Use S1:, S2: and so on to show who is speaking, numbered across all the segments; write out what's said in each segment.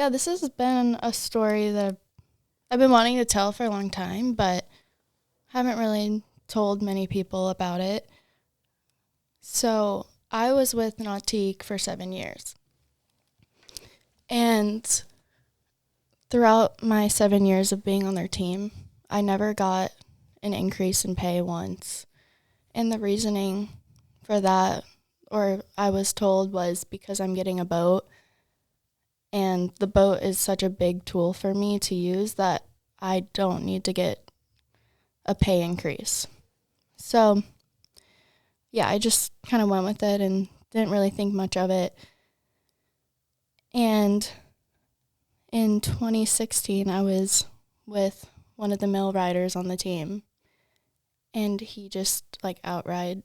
S1: yeah, this has been a story that I've been wanting to tell for a long time, but haven't really told many people about it. So I was with Nautique for 7 years. And throughout my 7 years of being on their team, I never got an increase in pay once. And the reasoning for that, or I was told, was because I'm getting a boat. And the boat is such a big tool for me to use that I don't need to get a pay increase. So, yeah, I just kind of went with it and didn't really think much of it. And in 2016, I was with one of the mill riders on the team, and he just like outright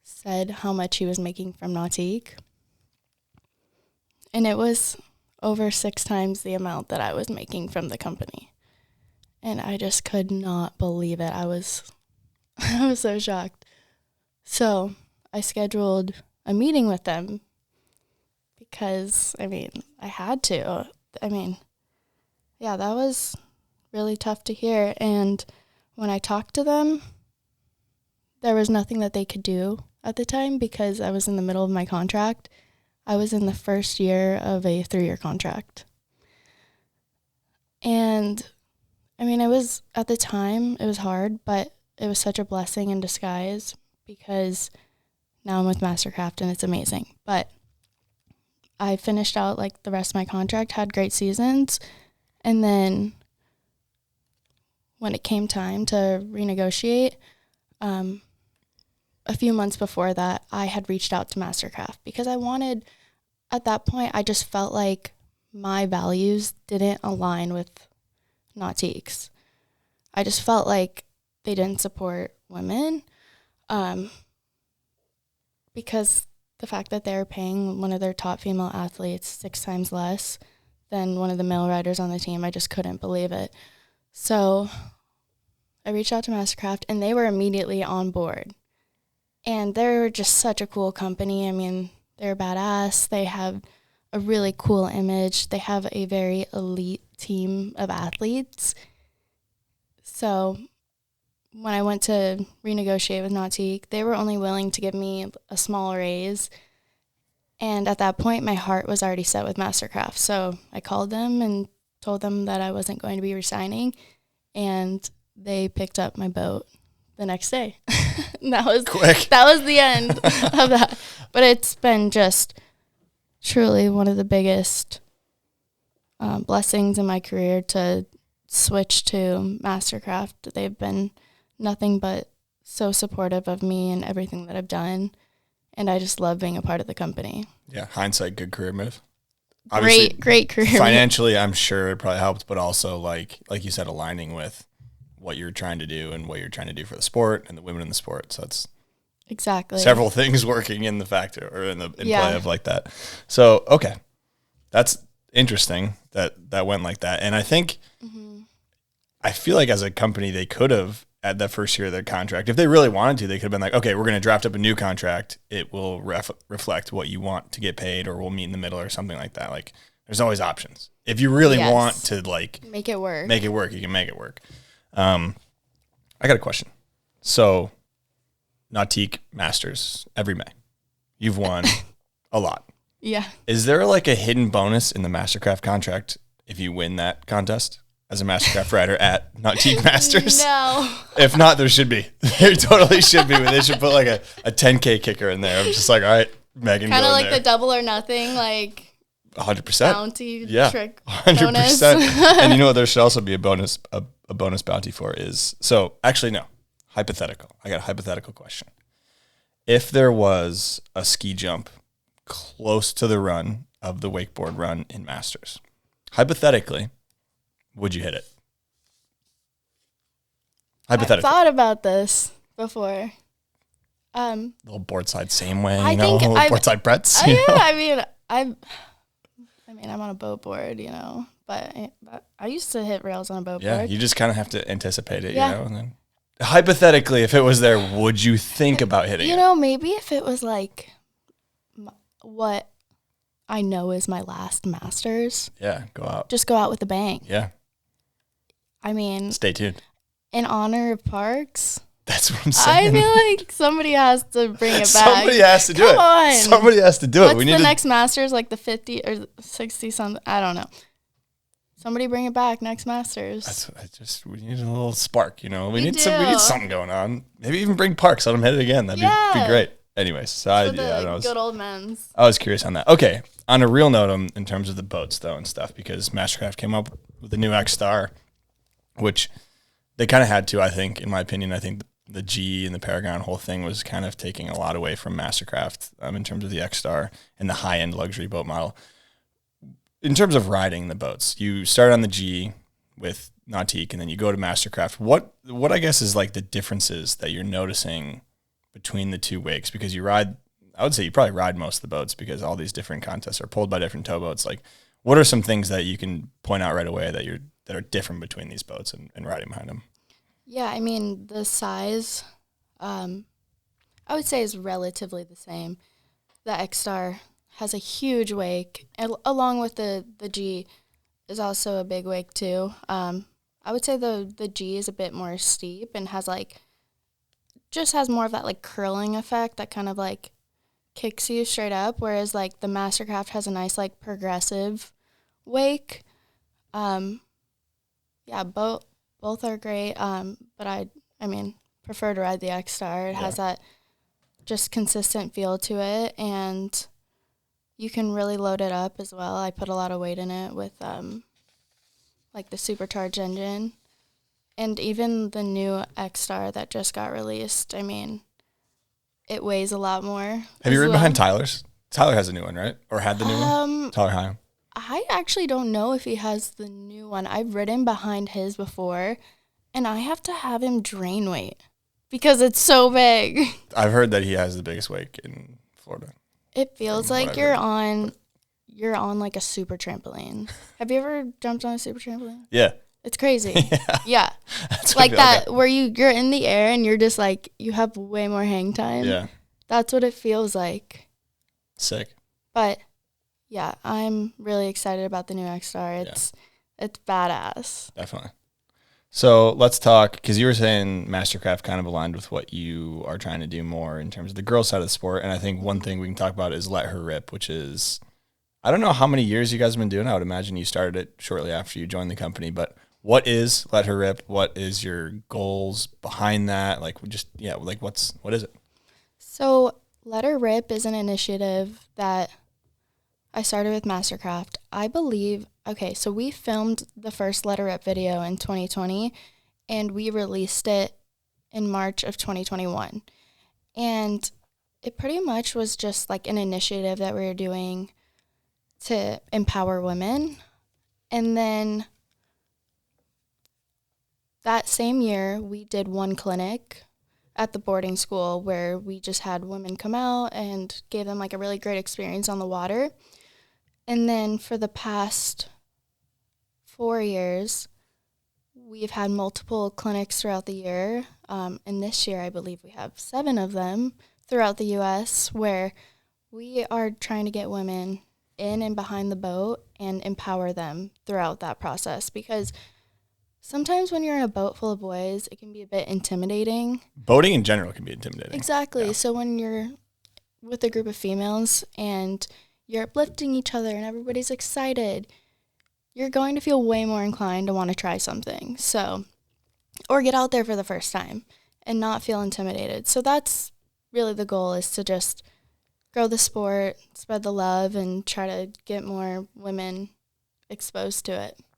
S1: said how much he was making from Nautique. And it was over 6 times the amount that I was making from the company. And I just could not believe it. I was so shocked. So I scheduled a meeting with them because, I had to. Yeah, that was really tough to hear. And when I talked to them, there was nothing that they could do at the time because I was in the middle of my contract. I was in the first year of a 3-year contract. And, it was, at the time, it was hard, but it was such a blessing in disguise because now I'm with Mastercraft and it's amazing. But I finished out, the rest of my contract, had great seasons, and then when it came time to renegotiate, a few months before that, I had reached out to Mastercraft because at that point, I just felt like my values didn't align with Nautique's. I just felt like they didn't support women because the fact that they were paying one of their top female athletes 6 times less than one of the male riders on the team, I just couldn't believe it. So I reached out to Mastercraft, and they were immediately on board. And they're just such a cool company. They're badass. They have a really cool image. They have a very elite team of athletes. So when I went to renegotiate with Nautique, they were only willing to give me a small raise. And at that point, my heart was already set with Mastercraft. So I called them and told them that I wasn't going to be resigning. And they picked up my boat the next day. That was quick. That was the end of that. But it's been just truly one of the biggest blessings in my career to switch to Mastercraft. They've been nothing but so supportive of me and everything that I've done, and I just love being a part of the company.
S2: Yeah, hindsight, good career move.
S1: Great career move.
S2: Financially, I'm sure it probably helped, but also like you said, aligning with what you're trying to do and what you're trying to do for the sport and the women in the sport. So it's
S1: exactly
S2: several things working in the factor or in play of like that. So, okay. That's interesting that went like that. And I think, I feel like as a company, they could have at that first year of their contract, if they really wanted to, they could have been like, okay, we're going to draft up a new contract. It will reflect what you want to get paid, or we'll meet in the middle or something like that. Like there's always options. If you really want to
S1: make it work,
S2: you can make it work. I got a question. So, Nautique Masters every May. You've won a lot.
S1: Yeah.
S2: Is there a hidden bonus in the Mastercraft contract if you win that contest as a Mastercraft rider at Nautique Masters?
S1: No.
S2: If not, there should be. There totally should be. But they should put a $10K kicker in there. I'm just all right, Megan.
S1: Kind of like the double or nothing,
S2: 100%
S1: bounty trick
S2: 100%.
S1: bonus.
S2: And you know what there should also be a bonus bounty for is, so actually no, hypothetical. I got a hypothetical question. If there was a ski jump close to the run of the wakeboard run in Masters, hypothetically, would you hit it? Hypothetically.
S1: I've thought about this before.
S2: Little board side same way,
S1: think
S2: board side Bretts.
S1: I'm on a boat board, but I used to hit rails on a boat board.
S2: Yeah, you just kind of have to anticipate it, and then hypothetically, if it was there, would you think about hitting it?
S1: Maybe if it was what I know is my last Masters.
S2: Yeah, go out.
S1: Just go out with a bang.
S2: Yeah.
S1: I mean,
S2: stay tuned.
S1: In honor of Parks.
S2: That's what I'm saying.
S1: I feel like somebody has to bring it back.
S2: Somebody has to do it.
S1: Come on.
S2: Somebody has to do it.
S1: What's the next Masters, like the 50 or 60 something? I don't know. Somebody bring it back next Masters.
S2: We need a little spark, you know. We need
S1: do.
S2: something going on. Maybe even bring Parks. Let him hit it again. That'd be great. Anyways, so I don't know.
S1: Good old men's.
S2: I was curious on that. Okay, on a real note, in terms of the boats though and stuff, because Mastercraft came up with the new X Star, which they kind of had to. I think, in my opinion, I think the G and the Paragon whole thing was kind of taking a lot away from Mastercraft in terms of the X Star and the high end luxury boat model. In terms of riding the boats, you start on the G with Nautique, and then you go to Mastercraft. What I guess is like the differences that you're noticing between the two wakes? Because I would say you probably ride most of the boats because all these different contests are pulled by different towboats. Like, what are some things that you can point out right away that are different between these boats and riding behind them?
S1: Yeah, I mean, the size, I would say is relatively the same. The X Star has a huge wake, and along with the G is also a big wake too. I would say the G is a bit more steep and has more of that like curling effect that kind of like kicks you straight up, whereas like the Mastercraft has a nice like progressive wake. Yeah, both are great. But I mean prefer to ride the X Star. It has that just consistent feel to it, and you can really load it up as well. I put a lot of weight in it with like the supercharged engine. And even the new X Star that just got released, I mean, it weighs a lot more.
S2: Have you ridden behind Tyler's? Tyler has a new one, right? Or had the new one? Tyler Hyam.
S1: I actually don't know if he has the new one. I've ridden behind his before, and I have to have him drain weight because it's so big.
S2: I've heard that he has the biggest wake in Florida.
S1: It feels like you're on like a super trampoline. Have you ever jumped on a super trampoline?
S2: Yeah.
S1: It's crazy. Yeah. Like that where you're in the air and you're just like, you have way more hang time.
S2: Yeah.
S1: That's what it feels like.
S2: Sick.
S1: But yeah, I'm really excited about the new X Star. It's badass.
S2: Definitely. So let's talk, because you were saying Mastercraft kind of aligned with what you are trying to do more in terms of the girl side of the sport. And I think one thing we can talk about is Let Her Rip, which is, I don't know how many years you guys have been doing. I would imagine you started it shortly after you joined the company, but what is Let Her Rip? What is your goals behind that? Like, what is it?
S1: So Let Her Rip is an initiative that I started with Mastercraft. I believe, so we filmed the first Let Her Rip video in 2020, and we released it in March of 2021. And it pretty much was just like an initiative that we were doing to empower women. And then that same year, we did one clinic at the boarding school where we just had women come out and gave them like a really great experience on the water. And then for the past 4 years, we've had multiple clinics throughout the year. And this year, I believe we have 7 of them throughout the U.S. where we are trying to get women in and behind the boat and empower them throughout that process, because sometimes when you're in a boat full of boys, it can be a bit intimidating.
S2: Boating in general can be intimidating.
S1: Exactly. Yeah. So when you're with a group of females and you're uplifting each other and everybody's excited, you're going to feel way more inclined to want to try something. So, or get out there for the first time and not feel intimidated. So that's really the goal, is to just grow the sport, spread the love, and try to get more women exposed to it.